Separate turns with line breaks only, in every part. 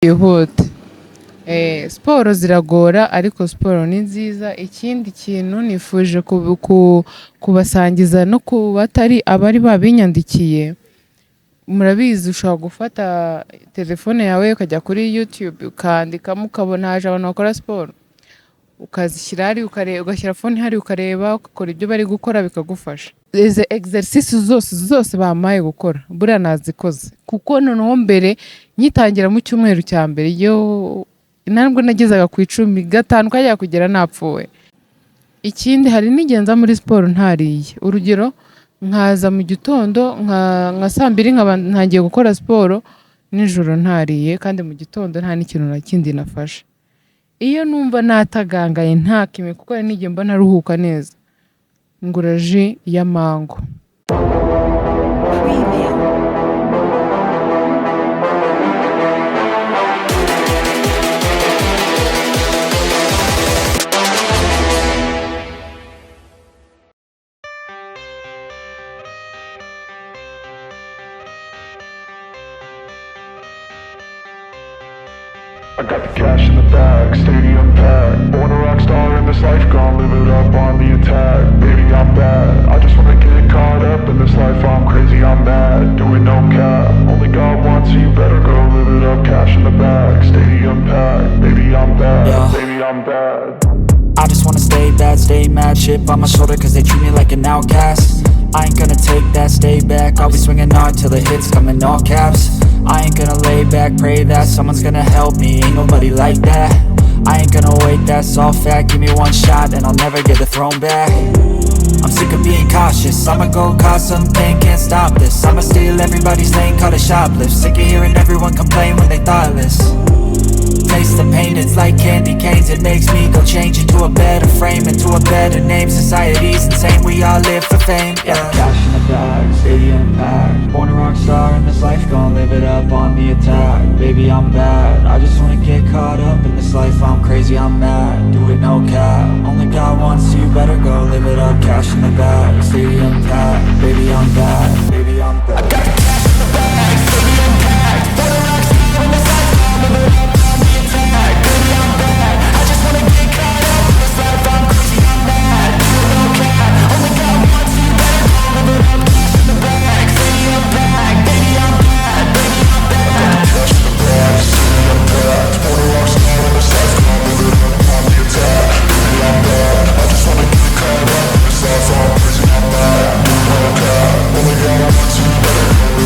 Yihute. Siporo ziragora ariko siporo ni nziza. Ikindi kintu nifuje kubasangiza no ku batari abari babinyandikiye, murabizi ushobora gufata telefone yawe ukajya kuri YouTube ukandikamo ukabona haje abantu bakora siporo, ukazishyira hari ugashyira fone hari ukareba ugakora ibyo bari gukora bikagufasha. Izi exercice zose bamaye gukora buriya nazikoze, kuko noneho mbere nyitangira mu cyumweru cya mbere yo ntabwo nagezaga ku 10 gatanu kajya kugera napfuwe. Ikindi hari n'igenza muri siporo ntariye, urugero nkaza mu gitondo nka saa 2 nkaba ntangiye gukora siporo, nijoro ntariye kandi mu gitondo nta n'ikintu na kindi nafashe. Iyo numva natagangaye nta kimwe kuko n'igihe mba naruhuka neza, ngura ji ya mango.
I got the cash in the bag, stadium packed. Born a rock star in this life, gon' live it up on the attack. Baby, I'm bad, I just wanna get caught up in this life. I'm crazy, I'm mad, doing no cap. Only God wants, so you better go live it up. Cash in the bag, stadium packed. Baby, I'm bad, baby, I'm bad.
I just wanna stay bad, stay mad. Chip on my shoulder cause they treat me like an outcast. I ain't gonna take that, stay back. I'll be swinging hard till the hits come in all caps. I ain't gonna lay back, pray that someone's gonna help me. Ain't nobody like that. I ain't gonna wait, that's all fact. Give me one shot and I'll never get the throne back. I'm sick of being cautious, I'ma go cause something, can't stop this. I'ma steal everybody's lane, call it shoplift. Sick of hearing everyone complain when they thoughtless. Taste the pain, it's like candy canes. It makes me go change into a better frame, into a better name. Society's insane, we all live for fame, yeah. Cash in the bag, stadium packed. Born a rock star in this life, gon' live it up on the attack. Baby, I'm bad, I just wanna get caught up in this life. I'm crazy, I'm mad, do it no cap. Only God wants, so you better go live it up. Cash in the bag, stadium packed. Baby, I'm bad, baby, I'm bad. I got the cash in the bag, stadium packed. Born a rock star in this life, gon' live it up. Baby, I'm bad, I just wanna get caught up in this life. I'm crazy, I'm mad, do it no cap. Only God wants, so you better go live it up. Cash in the bag, stadium packed. Baby, I'm bad, baby, I'm bad. Cash in the bag, stadium packed. Born a rock star in this life, gon' live it up on the attack. Baby, I'm bad, I just wanna get caught up in this life. I'm crazy, I'm mad, do it no cap. Only God wants, so you better go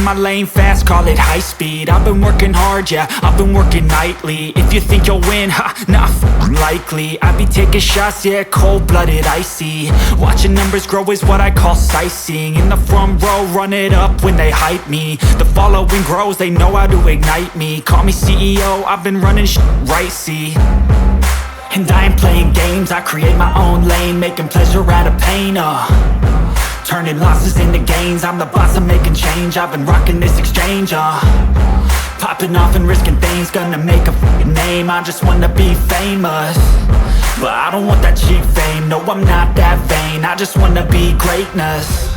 my lane fast, call it high speed. I've been working hard, yeah, I've been working nightly. If you think you'll win, ha, nah, likely. I be taking shots, yeah, cold-blooded, icy. Watching numbers grow is what I call sightseeing. In the front row, run it up when they hype me. The following grows, they know how to ignite me. Call me CEO, I've been running shit right, see. And I ain't playing games, I create my own lane, making pleasure out of pain, turning losses into gains, I'm the boss, I'm making change. I've been rocking this exchange, popping off and risking things, gonna make a f***ing name. I just wanna be famous, but I don't want that cheap fame. No, I'm not that vain, I just wanna be greatness.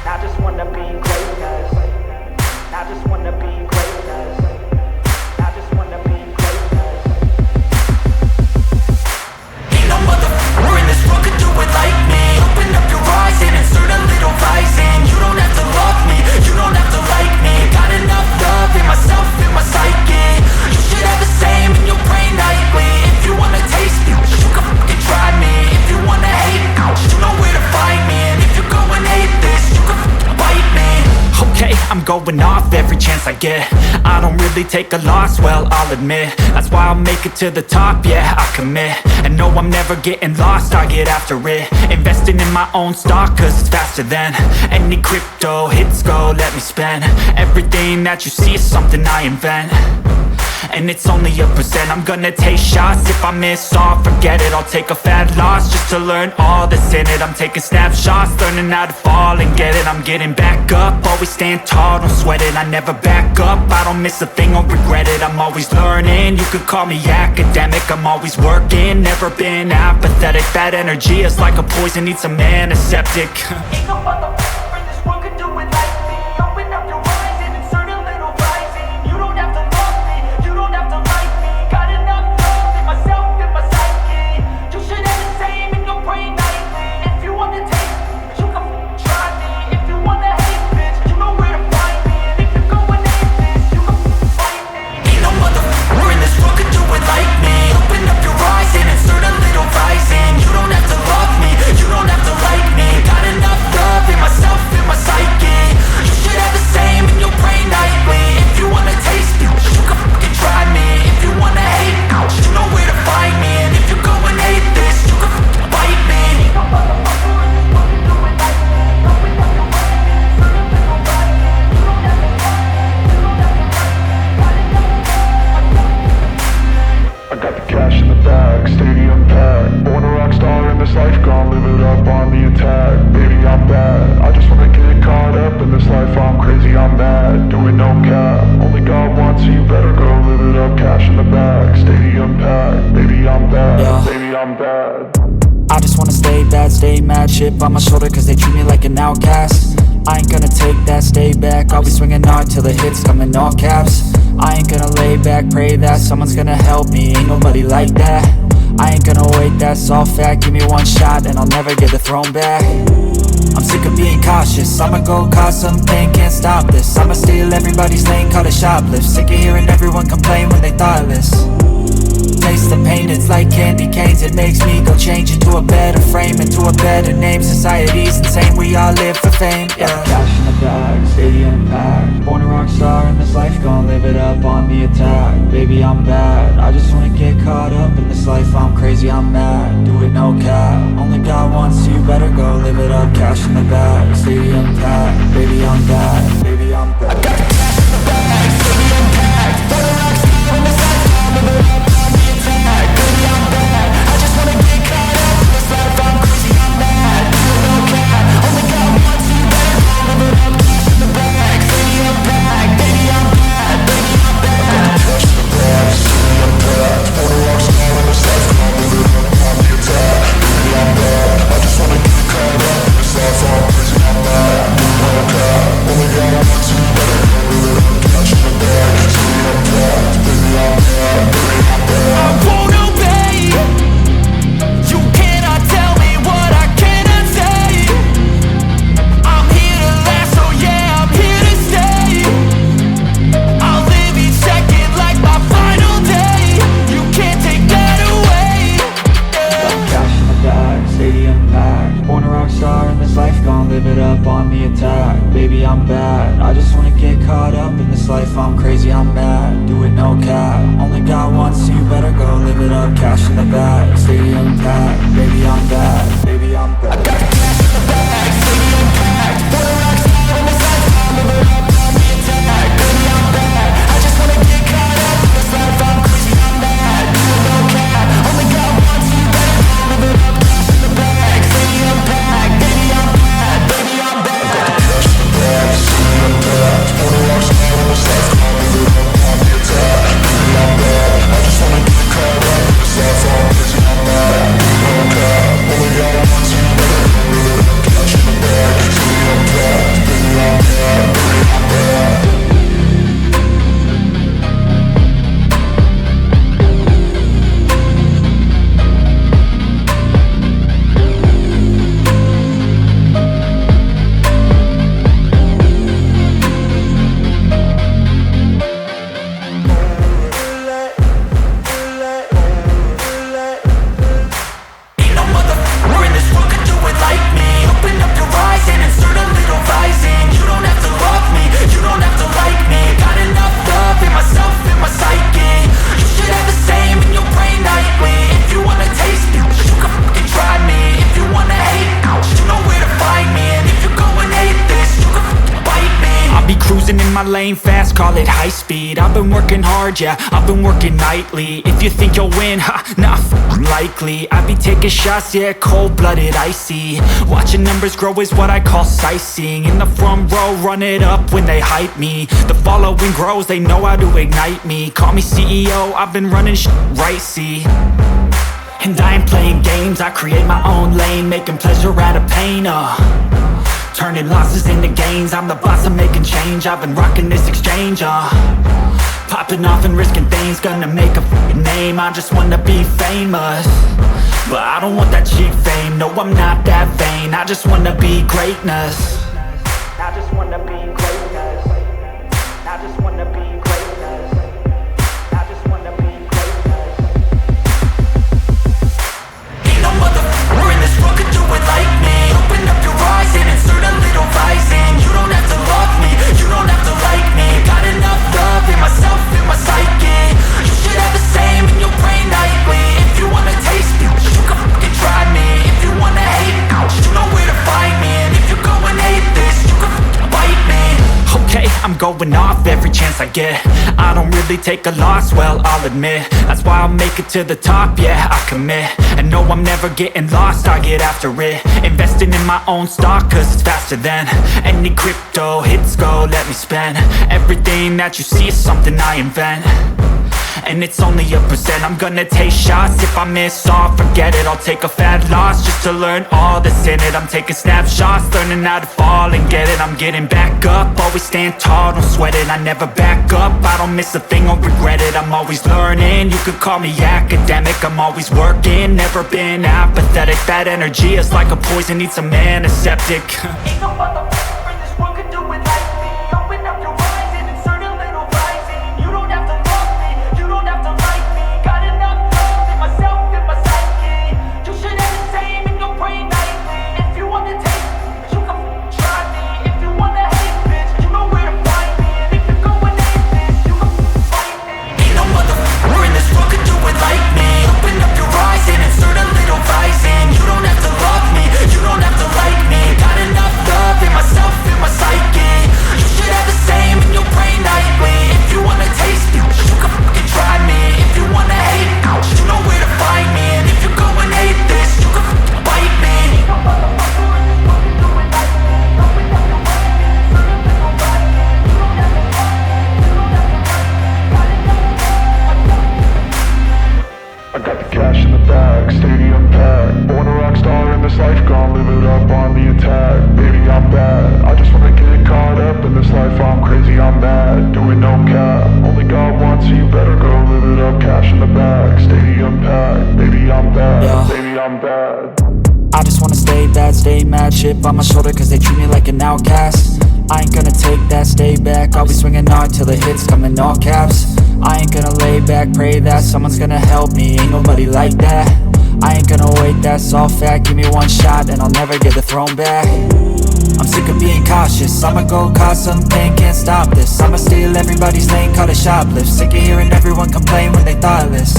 I just wanna be greatness. I just wanna be greatness. I just wanna be greatness. Ain't no motherfucker in this world could do it like me. Open up your eyes and insert a little rising. You don't have to love me, you don't have to like me. Got enough love in myself, in my psyche. You should have the same in your brain nightly. If you wanna taste me, you can fucking try me. If you wanna hate me, you know where to find me. And if you're going hate this, you can fucking bite me. Okay, I'm going off every chance I get. I don't really take a loss, well, I'll admit. That's why I'll make it to the top, yeah, I commit. And no, I'm never getting lost, I get after it. Investing in my own stock, cause it's faster than any crypto hits go, let me spend. Everything that you see is something I invent, and it's only a percent. I'm gonna take shots, if I miss all, forget it. I'll take a fat loss just to learn all that's in it. I'm taking snapshots, learning how to fall and get it. I'm getting back up, always stand tall, don't sweat it. I never back up, I don't miss a thing or regret it. I'm always learning, you could call me academic. I'm always working, never been apathetic. Bad energy is like a poison, needs some antiseptic. Ain't no motherfucker in this world could do it like me. Open up your eyes and insert a little rising. You don't have to love me, you don't have to like me. Got enough love in myself, in my psyche. You should have the same in your brain nightly. If you wanna taste me, you can try me. If you wanna hate bitch, you know where to find me. And if you're going hate this, you can fight me. Ain't no motherfucker in this world could do it like me. Open up your eyes and insert a little rising. You don't have to love me, you don't have to like me. Got enough love in myself, in my psyche. You should have the same in your brain nightly. If you wanna taste me, you can fucking try me. If you wanna hate me, you know where to find me. And if you're going hate this, you can fucking bite me. No motherfucker in this world can do it like me. Open up your eyes and insert a little rising. You don't have to love me, you don't have to like me. Got enough love.
I got the cash in the bag, stadium packed. Born a rock star in this life, gon' live it up on the attack. Baby, I'm bad, I just wanna get caught up in this life. I'm crazy, I'm mad, doing no cap. Only God wants you, better go live it up. Cash in the bag, stadium packed. Baby, I'm bad,
Yeah.
baby, I'm bad.
I just wanna stay bad, stay mad. Chip on my shoulder cause they treat me like an outcast. I ain't gonna take that, stay back. I'll be swinging hard till the hits come in all caps. I ain't gonna lay back, pray that someone's gonna help me. Ain't nobody like that. I ain't gonna wait, that's all fact. Give me one shot and I'll never get the throne back. I'm sick of being cautious, I'ma go cause something, can't stop this. I'ma steal everybody's lane, call it shoplift. Sick of hearing everyone complain when they thoughtless. Taste the pain, it's like candy canes. It makes me go change into a better frame, into a better name. Society's insane, we all live for fame, yeah. Cash in the bag, stadium packed. Born a rock star in this life, gon' live it up on the attack. Baby, I'm bad, I just wanna get caught up in this life. I'm crazy, I'm mad, do it no cap. Only God wants you, better go live it up. Cash in the bag, stadium packed. Baby, I'm bad, baby, I'm bad. I got the cash in the bag, stadium packed. Born a rock star in this life, gon' live it up. Baby, I'm bad, I just wanna get caught up in this life. I'm crazy, I'm mad, do it no cap. Only God wants you, better go live it up. Cash in the bag, stadium packed. Baby, I'm bad, baby, I'm bad. Cash in the bag, stadium packed. Born a rock star in this life, gon' live it up on the attack. Baby, I'm bad, I just wanna get caught up in this life. I'm crazy, I'm mad, do it no cap. Only God wants you, better go stay unpacked. Baby, I'm bad, baby, I'm bad. I got the cash in the bag, stay unpacked. Wanna rock star on this life, I'm living up on the attack. Baby, I'm bad, I just wanna get caught up in this life, I'm crazy, I'm mad. Doing no cap, only got one, so you better go. Living up, cash in the bag, stay unpacked. Baby, I'm bad, baby, I'm bad. I got the cash in the bag, stay unpacked. Wanna rock star on this life, I'm living up on the attack. Baby, I'm bad, I just wanna get caught up in this life, I'm crazy, I'm mad. Doing no cap, only got one, so you better go. Living up, cash in the bag, stay unpacked. Baby, I'm bad, baby, I'm bad. My lane fast, call it high speed. I've been working hard, yeah, I've been working nightly. If you think you'll win, ha, not likely. I be taking shots, yeah, cold-blooded, icy. Watching numbers grow is what I call sightseeing. In the front row, run it up when they hype me. The following grows, they know how to ignite me. Call me CEO, I've been running right, see. And I ain't playing games, I create my own lane, making pleasure out of pain, turning losses into gains, I'm the boss, I'm making change. I've been rocking this exchange, popping off and risking things, gonna make a f***ing name. I just wanna be famous, but I don't want that cheap fame. No, I'm not that vain, I just wanna be greatness. I just wanna be greatness. I just wanna be greatness. I just wanna be greatness. Ain't no motherfucker in this world could do it like me. Open up your eyes and insert a little rising. You don't have to love me, you don't have to like me. Got enough love in myself, in my psyche. You should have the same in your brain nightly. If you wanna taste me, you can fucking try me. If you wanna hate, you know where to find me. And if you go and hate this, you can fucking bite me. Okay, I'm going off every chance I get. I don't really take a loss, well, I'll admit. That's why I'll make it to the top, yeah, I commit. And no, I'm never getting lost, I get after it. Investing in my own stock, cause it's faster than any crypto hits go, let me spend. Everything that you see is something I invent, and it's only a percent. I'm gonna take shots, if I miss all, forget it. I'll take a fat loss just to learn all that's in it. I'm taking snapshots, learning how to fall and get it. I'm getting back up, always stand tall, don't sweat it. I never back up, I don't miss a thing or regret it. I'm always learning, you could call me academic. I'm always working, never been apathetic. That energy is like a poison, needs some antiseptic. Ain't no motherfucker in this world could do it like me. Open up your eyes and insert a little rising. You don't have to love me, you don't have to like me. Got enough love in myself, in my psyche. You should have the same in your brain nightly. If you want to taste me, you can try me. If you want to hate, bitch, you know where to find me. And if you go and hate this, you can fight me. Ain't no motherfucker in this world could do it like me. Open up your eyes and insert a little rising. You don't have to love me, you don't have to like me. Got enough love in myself, in my psyche. You should have the same in your brain nightly. If you want to taste me, you can fucking try me. If you want to hate, you know where to find me. And if you go and hate this, you can fucking bite me. Ain't no motherfucker in this world can do it like me. Open up your eyes and insert a little rising. You don't have to love me, you don't have to like me. Got enough love.
I got the cash in the bag, stadium packed. Born a rock star in this life, gon' live it up on the attack. Baby, I'm bad, I just wanna get caught up in this life, I'm crazy, I'm mad. Doing no cap, only got one, so you better go live it up. Cash in the bag, stadium packed. Baby, I'm bad,
Yeah.
baby, I'm bad.
I just wanna stay bad, stay mad. Chip on my shoulder cause they treat me like an outcast. I ain't gonna take that, stay back. I'll be swinging hard till the hits come in all caps. I ain't gonna lay back, pray that someone's gonna help me. Ain't nobody like that. I ain't gonna wait, that's all fact. Give me one shot and I'll never get the throne back. I'm sick of being cautious, I'ma go cause something, can't stop this. I'ma steal everybody's lane, call it shoplift. Sick of hearing everyone complain when they thoughtless.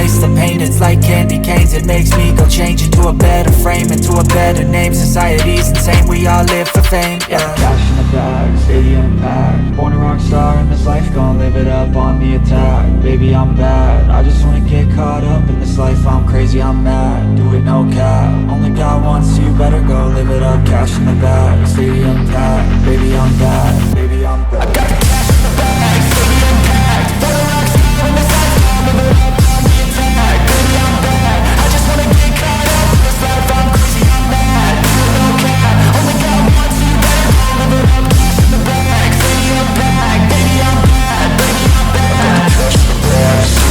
erase the pain. It's like candy canes, it makes me go change into a better frame, into a better name. Society's insane, we all live for fame, yeah. Cash in the bag, stadium packed. Born a rock star in this life, gon' live it up on the attack. Baby, I'm bad, I just wanna get caught up in this life. I'm crazy, I'm mad, do it no cap. Only God wants you, better go live it up. Cash in the bag, stadium packed. Baby, I'm bad, baby, I'm bad. I got the cash in the bag, stadium packed. Born a rock star in this life, gon' live it up on the attack. Baby, I'm bad, I just wanna get caught up in this life. I'm crazy, I'm mad, do it no cap. Only God wants you, better go live it up. Cash in the bag, stadium packed. Baby, I'm bad, baby, I'm bad. Cash in the bag, stadium packed.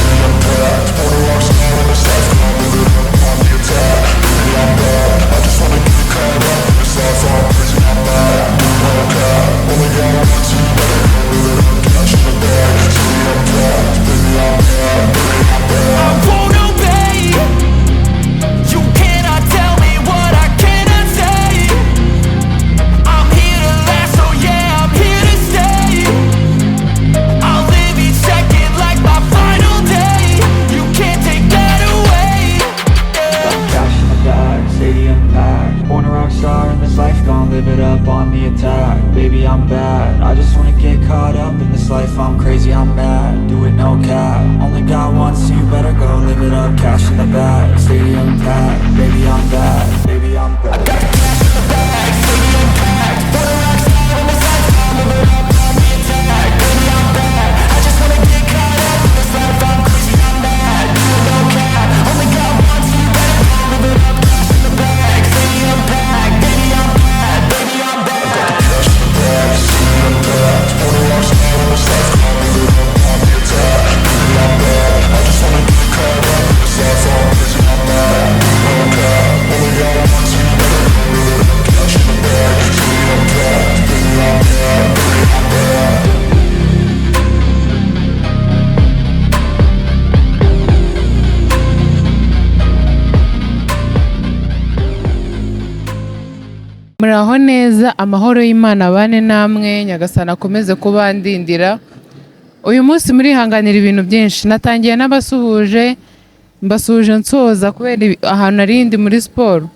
Born a rock star in this life, gon' live it up on the attack. Baby, I'm bad, I just wanna get caught up in this life. I'm crazy, I'm mad, do it no cap. Only God wants you, better go live it up. Cash in the bag, stadium packed. Baby, I'm bad, baby, I'm bad. I won't obey. You cannot tell me what I cannot say. I'm here to last, so yeah, I'm here to stay. I'll live each second like my final day. You can't take that away, yeah. Cash in the bag, stadium packed. Born a rock star in this life, gon' live it up on the attack. Baby, I'm bad, I just wanna get caught up in this life. I'm crazy, I'm mad, do it no cap. Only God wants you, better go live it up. Cash in the bag, stadium packed. Baby, I'm bad, baby, I'm bad. I got the cash in the bag, stadium packed. Born a rock star in this life, gon' live it up on the attack. Baby, I'm bad, I just wanna get caught up in this life. I'm crazy, I'm mad, do it no cap. Only God wants you, better go live it up. Cash in the bag, stadium packed. Baby, I'm bad, baby, I'm bad. I got the cash in the bag, stadium packed. Born a rock star in this life, gon' live it up on the attack. Baby, I'm bad, I just wanna get caught up in this life. I'm crazy, I'm mad, do it no cap. Only God wants you, better go live it up. Cash in the bag, stadium packed. Baby, I'm bad, baby, I'm bad.
muraho neza, amahoro y'Imana bane namwe, Nyagasani akomeze kubandindira. Uyu munsi murihanganira ibintu byinshi, natangiye n'abasuhuje, mbasuhuje nsoza kubera ahantu narindi muri siporo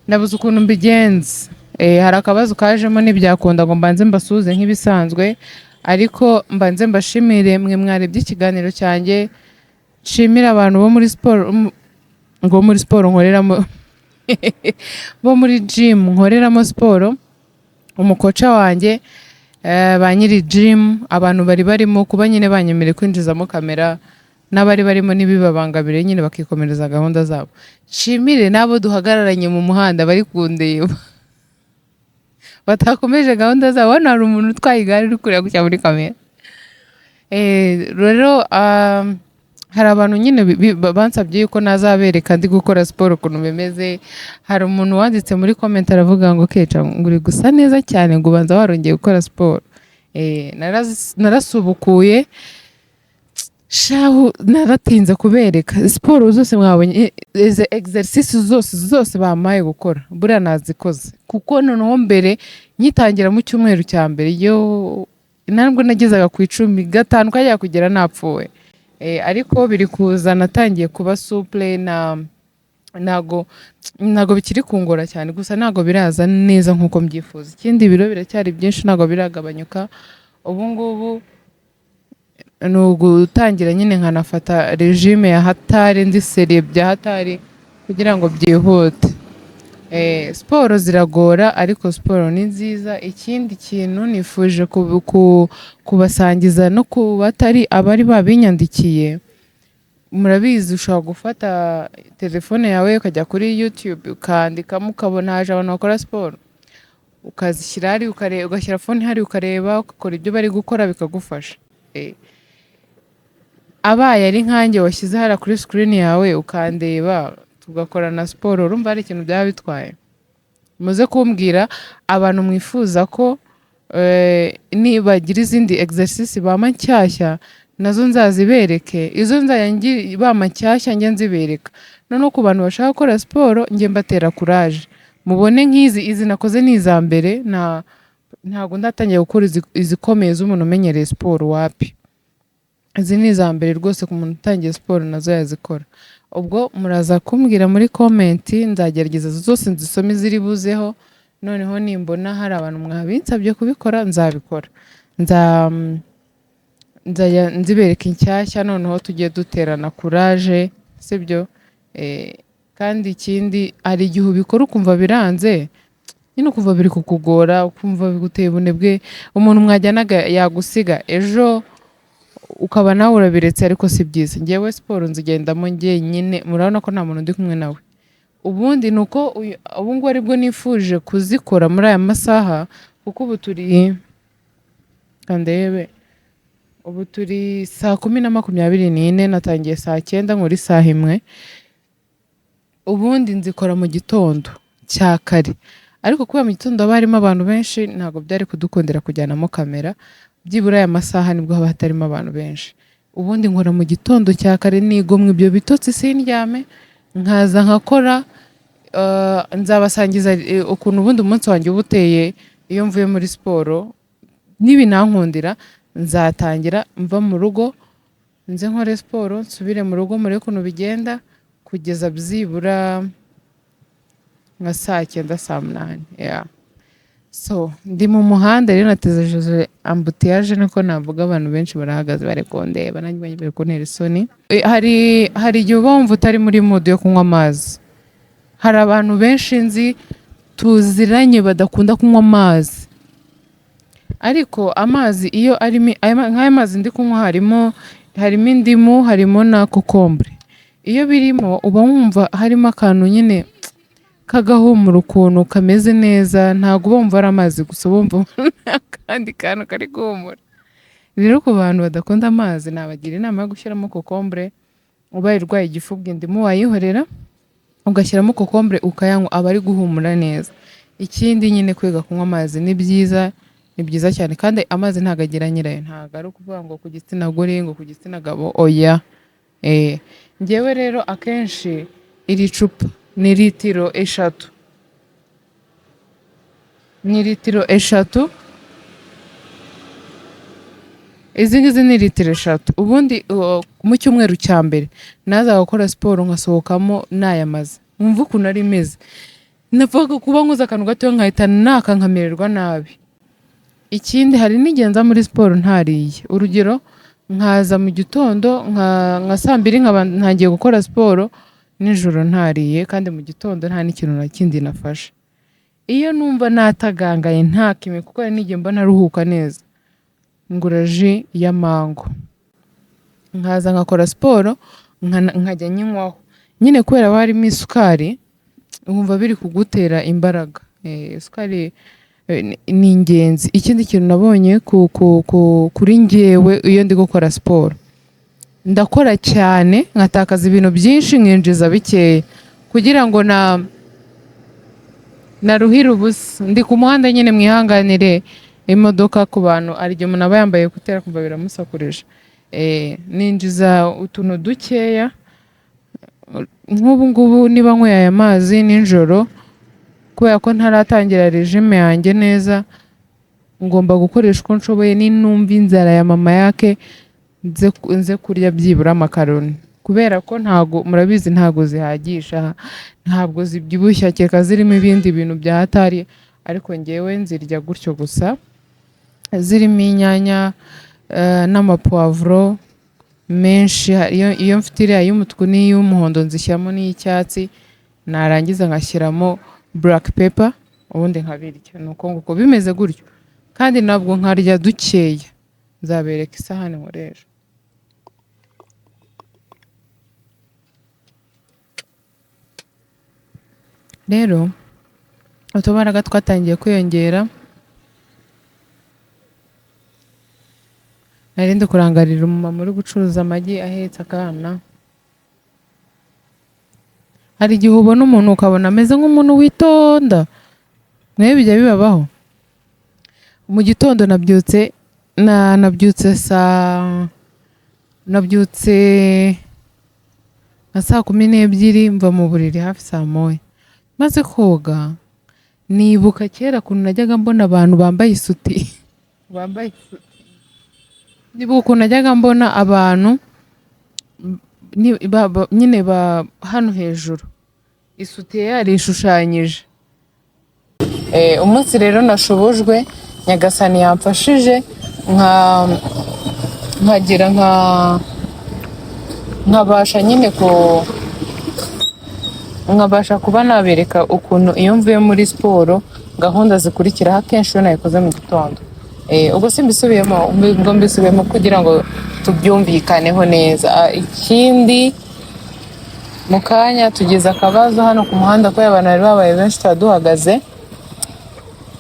nabuze ukuntu mbigenza. Hari akabazo kajemo ntibyakunda ngo mbanze mbasuhuze nk'ibisanzwe, ariko mbanze mbashimire mwe mwarebye ikiganiro cyanjye. Nshimira abantu bo muri siporo, ngo muri siporo nkoreramo bo muri gym nkoreramo siporo, umukoca wanjye, ba nyiri gym, abantu bari barimo kuba nyine banyemereye kwinjizamo kamera, n'abari barimo n'ibibabangabire nyine bakikomereza gahunda zabo. Nshimire n'abo duhagararanye mu muhanda bari kundeba batakomeje gahunda zabo. Hano hari umuntu utwaye igare uri kureba gutya muri kamera. Rero hari abantu nyine bansabye yuko nazabereka ndi gukora siporo ukuntu bimeze. Hari umuntu wanditse muri comment aravuga ngo keca nguri gusa neza cyane ngo ubanza warongeye gukora siporo. Narasubukuye shahu, naratinze kubereka siporo zose mwabonye, exercice zose bamaye gukora buriya nazikoze, kuko noneho mbere nyitangira mu cyumweru cya mbere yo ntabwo nagezaga ku 10 gatanu kajya kugera napfuwe. Ariko biri kuza natangiye kuba souple, nago bikiri kungora cyane, gusa nago biraza neza nkuko mbyifuza. Ikindi ibiro biracyari byinshi, nago biragabanyuka. Ubu ngubu nugutangira nyine nkanafata regime ya Hatali, ndi serie bya Hatali kugira ngo byihute. Siporo ziragora ariko siporo ni nziza. Ikindi kintu nifuje kubasangiza no kubatari abari babinyandikiye, murabizi ushobora gufata telefone yawe ukajya kuri YouTube ukandikamo, ukabona haje abantu bakora siporo, ukazishyira hari ugashyira phone hari ukareba, ukakora ibyo bari gukora bikagufasha. Abaye ari nkanjye washyize hara kuri screen yawe ukandeba tugakora na siporo, urumva ari ikintu byaba bitwaye. Muze kumbwira abantu mwifuza ko nibagira izindi exercice bama nshyashya nazo nzazibereke, izo nzayangi bama nshyashya njye nzibereka. Noneho ku bantu bashaka gukora siporo njye mbatera courage, mubone nk'izi nakoze niza mbere, ntago ndatangiye gukora izikomeye z'umuntu umenyereye siporo wapi. izi ni iza mbere rwose ku muntu utangiye siporo nazo yazikora. Ubwo muraza kumbwira muri komenti, nzagerageza zose nzisome ziri buzeho, noneho nimbona hari abantu mwabinsabye kubikora nzabikora, nzajya nzibereka inshyashya, noneho tujye duterana kuraje, sibyo? Kandi ikindi hari igihe ubikora ukumva biranze, nyine ukumva biri kukugora, ukumva biguteye ubunebwe, umuntu mwajyanaga yagusiga ejo ukaba nawe urabiretse, ariko si byiza. Njyewe siporo nzigendamo njyenyine, murabona ko nta muntu ndi kumwe nawe. Ubundi ni uko ubu ngubu aribwo nifuje kuzikora muri aya masaha, kuko ubu turi kandebe, ubu turi 10:24, natangiye 9:00 nkora isaha imwe. Ubundi nzikora mu gitondo cya kare, ariko kubera mu gitondo haba harimo abantu benshi, ntabwo byari kudukundira kujyanamo kamera, byibura aya masaha nibwo haba hatarimo abantu benshi. Ubundi nkora mu gitondo cya kare, nigomwe ibyo bitotsi sindyame, nkaza nkakora. Nzabasangiza ukuntu ubundi umunsi wanjye uba uteye iyo mvuye muri siporo. Nibinankundira nzatangira mva mu rugo, nze nkore siporo, nsubire mu rugo murebe ukuntu bigenda, kugeza byibura nka 9:00 8:00. Yeah. So ndi mu muhanda rero, natezeje ambutiyaje, niko navuga. Abantu benshi barahagaze bari kundeba, nanjye bari kuntera isoni. Hari igihe uba wumva utari muri mood yo kunywa amazi. Hari abantu benshi nzi tuziranye badakunda kunywa amazi, ariko amazi iyo arimo nk'aya mazi ndi kunywa harimo indimu, harimo na kokombure. Iyo birimo uba wumva harimo akantu nyine kagahumura ukuntu kameze neza, ntabwo uba wumva ari amazi gusa, wumva akandi kantu kari guhumura. Rero ku bantu badakunda amazi nabagira inama yo gushyiramo kokombure. Ubaye urwaye igifu bw'indimu wayihorera ugashyiramo kokombure ukayanywa, aba ari guhumura neza. Ikindi nyine kwiga kunywa amazi ni byiza, ni byiza cyane, kandi amazi ntabwo agira nyirayo. Ntabwo ari ukuvuga ngo ku gitsina gore, ngo ku gitsina gabo, oya. Njyewe rero akenshi iri cupa ni litiro 3. Ni litiro 3. Izi ngizi ni litiro 3. Ubundi mu cyumweru cya mbere naza gukora siporo nkasohokamo nayamaze, mwumva ukuntu ari meze. Navuga kuba nkoze akantu gato nkahita nkamererwa nabi. Ikindi hari n'igenza muri siporo ntariye. Urugero, nkaza mu gitondo nka 2:00 nkaba ntangiye gukora siporo, nijoro ntariye, kandi mu gitondo nta n'ikintu na kindi nafashe. Iyo numva natagangaye nta kimwe, kuko hari n'igihe mba naruhuka neza, ngura ji ya mango, nkaza nkakora siporo, nkajya nyinywaho. Nyine kubera harimo isukari, wumva biri kugutera imbaraga. Isukari ni ingenzi. Ikindi kintu nabonye kuri njyewe, iyo ndi gukora siporo ndakora cyane, nkatakaza ibintu byinshi, nkinjiza bikeya, kugira ngo naruhire ubusa. Ndi ku muhanda nyine, mwihanganire imodoka ku bantu, ari igihe umuntu aba yambaye kutera kumva biramusakurije. Ninjiza utuntu dukeya. Nk'ubu ngubu niba nyweye aya mazi nijoro, kubera ko ntaratangira regime yanjye neza, ngomba gukoresha uko nshoboye. Ninumva inzara ya mama yake, nze kurya byibura makaroni, kubera ko ntago, murabizi, ntago zihagisha, ntabwo zibyibushya, kereka zirimo ibindi bintu bya Hatali. Ariko njyewe nzirya gutyo gusa, zirimo inyanya n'amapoivro menshi. Iyo mfite iriya y'umutuku n'iy'umuhondo nzishyiramo n'iy'icyatsi, narangiza ngashyiramo black pepper, ubundi nkabirya. Nuko nguko bimeze gutyo, kandi nabwo nkarya dukeya. Nzabereka isahani nkoresha. Rero utubaraga twatangiye kwiyongera. Nari ndi kurangarira umumama uri gucuruza amagi ahetse akana. Hari igihe ubona umuntu ukabona ameze nk'umuntu witonda, mwe bijya bibabaho. Mu gitondo nabyutse nka 12:00, mva mu buriri hafi 1:00. Maze koga, nibuka kera kuntu najyaga mbona abantu bambaye isuti ndibuka ukuntu najyaga mbona abantu nyine hano hejuru isutiye yarishushanyije. Umunsi rero nashobojwe nyagasani yamfashije nkagira nkabasha nyine nkabasha kuba nabereka ukuntu iyo mvuye muri siporo gahunda zikurikiraho akenshi iyo nayikoze mu gitondo. Ubwo mbisubiyemo kugira ngo tubyumvikaneho neza. Ikindi mu kanya tugize akabazo hano ku muhanda ko abantu bari babaye benshi tuba duhagaze,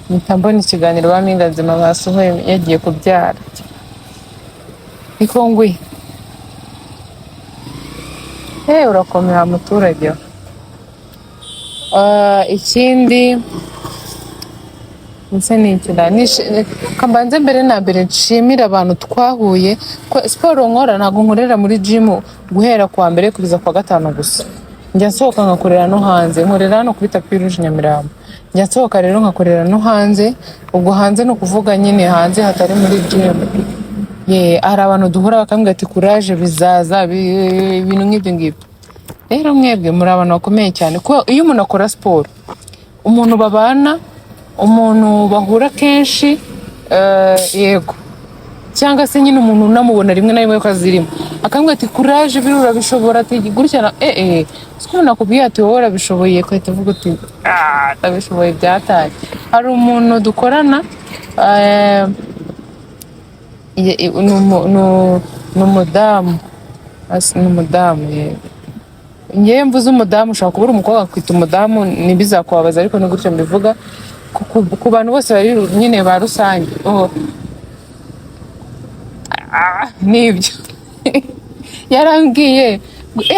mpita mbona ikiganiro bampinga nzima basohoye yagiye kubyara. Niko ngwi urakomera muturage. Ikindi kambanze mbere na mbere nshimira abantu twahuye. Siporo nkora ntabwo nkorera muri gym guhera kwa mbere kugeza kwa gatanu gusa. Njya nsohoka nkakorera no hanze, nkorera hano kuri tapi rouge Nyamirambo. Njya nsohoka rero nkakorera no hanze, ubwo hanze no kuvuga nyine hanze hatari muri gym. Hari abantu duhura bakambwira ati courage bizaza ibintu nk'ibyo ngibyo. Rero mwebwe muri abantu bakomeye cyane kuko iyo umuntu akora siporo, umuntu babana, umuntu bahura kenshi, yego cyangwa se nyine umuntu unamubona rimwe na rimwe ko azirimo akambwira ati courage biri urabishobora ati gutya siko nakubwiye ati wowe urabishoboye kwita uvuga ati ndabishoboye byataye. Hari umuntu dukorana n'umudamu ngewe mvuze umudamu ushobora kubura umukobwa akwita umudamu ntibizakubabaza ariko ni gutyo mbivuga ku bantu bose bari nyine ba rusange. Nibyo yarambwiye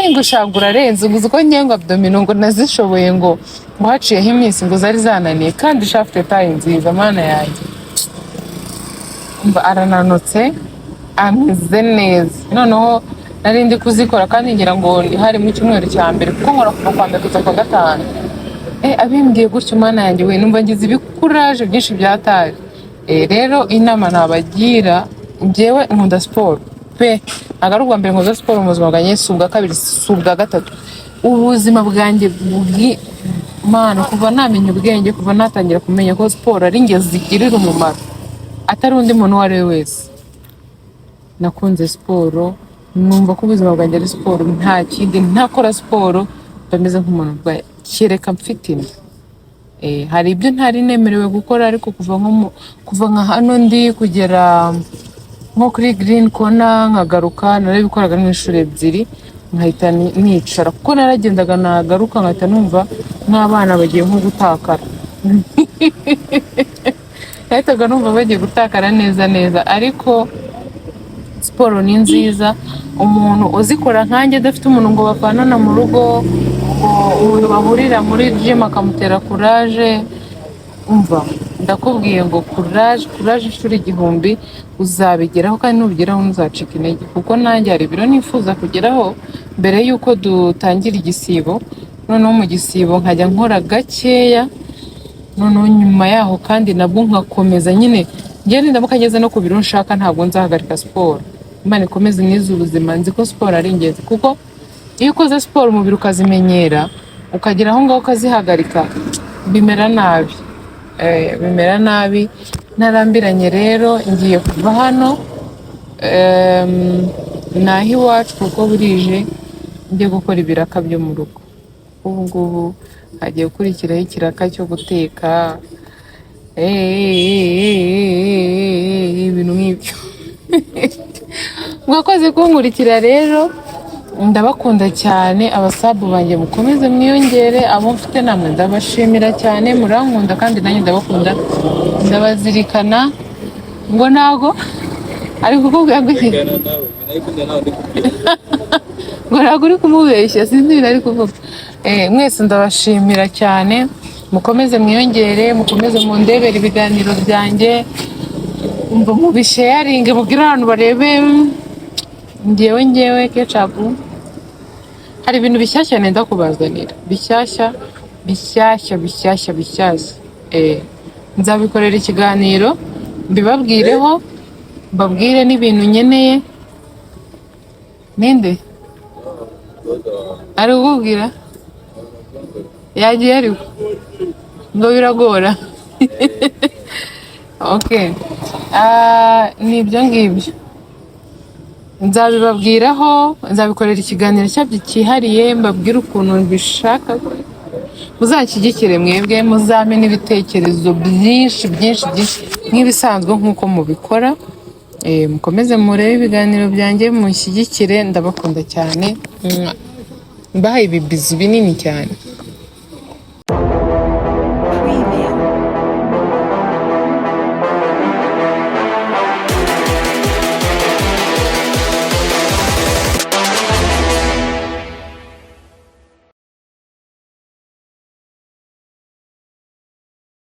ngo ushaka urarenze ngo uzi ko ngewe ngo abdomino ngo nazishoboye ngo haciyeho iminsi ngo zari zananiye kandi shafite tayi nziza mana yanjye. Arananutse ameze neza, noneho nari ndi kuzikora kandi ngira ngo hari mu cyumweru cya mbere kuko nkora kuva kwa mbere kugeza kwa gatanu. Abimbwiye gutyo mana yanjye we numva ngize ibikuraje byinshi byataye. Rero inama nabagira, njyewe nkunda siporo pe, ntabwo ari ubwa mbere nkoze siporo mu buzima bwanjye, si ubwa kabiri si ubwa gatatu. Ubuzima bwanjye mana kuva namenya ubwenge, kuva natangira kumenya ko siporo ari ingezi zigirira umumaro atari undi muntu uwo ari we wese, nakunze siporo, numva ko ubuzima bwanjye ari siporo, nta kindi. Ntakora siporo bameze nk'umuntu urwaye kereka mfite inda. Hari ibyo ntari nemerewe gukora ariko kuva nka hano ndi kugera nko kuri green corner nkagaruka narabikoraga n'inshuro ebyiri nkahita nicara kuko naragendaga nagaruka nkahita numva nk'abana bagiye nko gutakara. Nahitaga numva bagiye gutakara neza ariko siporo ni nziza. Umuntu uzikora nkanjye adafite umuntu ngo bapanana mu rugo, umuntu bahurira muri gym akamutera courage, umva ndakubwiye ngo courage inshuro igihumbi uzabigeraho kandi nubigeraho ntuzacika intege kuko nanjye hari ibiro nifuza kugeraho mbere y'uko dutangira igisibo. Noneho mu gisibo nkajya nkora gakeya, noneho nyuma yaho kandi nabwo nkakomeza nyine ngende ndamukageze no ku biro nshaka. Ntabwo nzahagarika siporo, Imana ikomeze nize ubuzima. Nzi ko siporo ari ingenzi kuko iyo ukoze siporo umubiri ukazimenyera ukagera aho ngaho ukazihagarika bimera nabi. Narambiranye rero ngiye kuva hano naho iwacu kuko burije njye gukora ibiraka byo mu rugo. Ubu ngubu hagiye gukurikiraho ikiraka cyo guteka ibintu nk'ibyo. Mwakoze kunkurikira rero, ndabakunda cyane. Abasabu banjye mukomeze mwiyongere, abo mfite namwe ndabashimira cyane, murankunda kandi nanjye ndabakunda, ndabazirikana ngo ntago ariko kukubwira ngo ntabwo uri kumubeshya, sinzi ibintu ari kuvuga. Mwese ndabashimira cyane, mukomeze mwiyongere, mukomeze mundebere ibiganiro byanjye, mubisharinge mubwire abantu barebe. Ngewe KECAPU hari ibintu bishyashya nenda kubazanira, bishyashya. Nzabikorera ikiganiro mbibabwireho mbabwire n'ibintu nkeneye. Ninde ari kukubwira? Yagiye ariko ngo biragora. Okay. Nibyo ngibyo nzabibabwiraho, nzabikorera ikiganiro cyabyo cyihariye, mbabwire ukuntu mbishaka. Muzashyigikire mwebwe, muzame n'ibitekerezo byinshi nk'ibisanzwe nk'uko mubikora. Mukomeze murebe ibiganiro byanjye, mushyigikire, ndabakunda cyane. Mbahaye ibibizu binini cyane.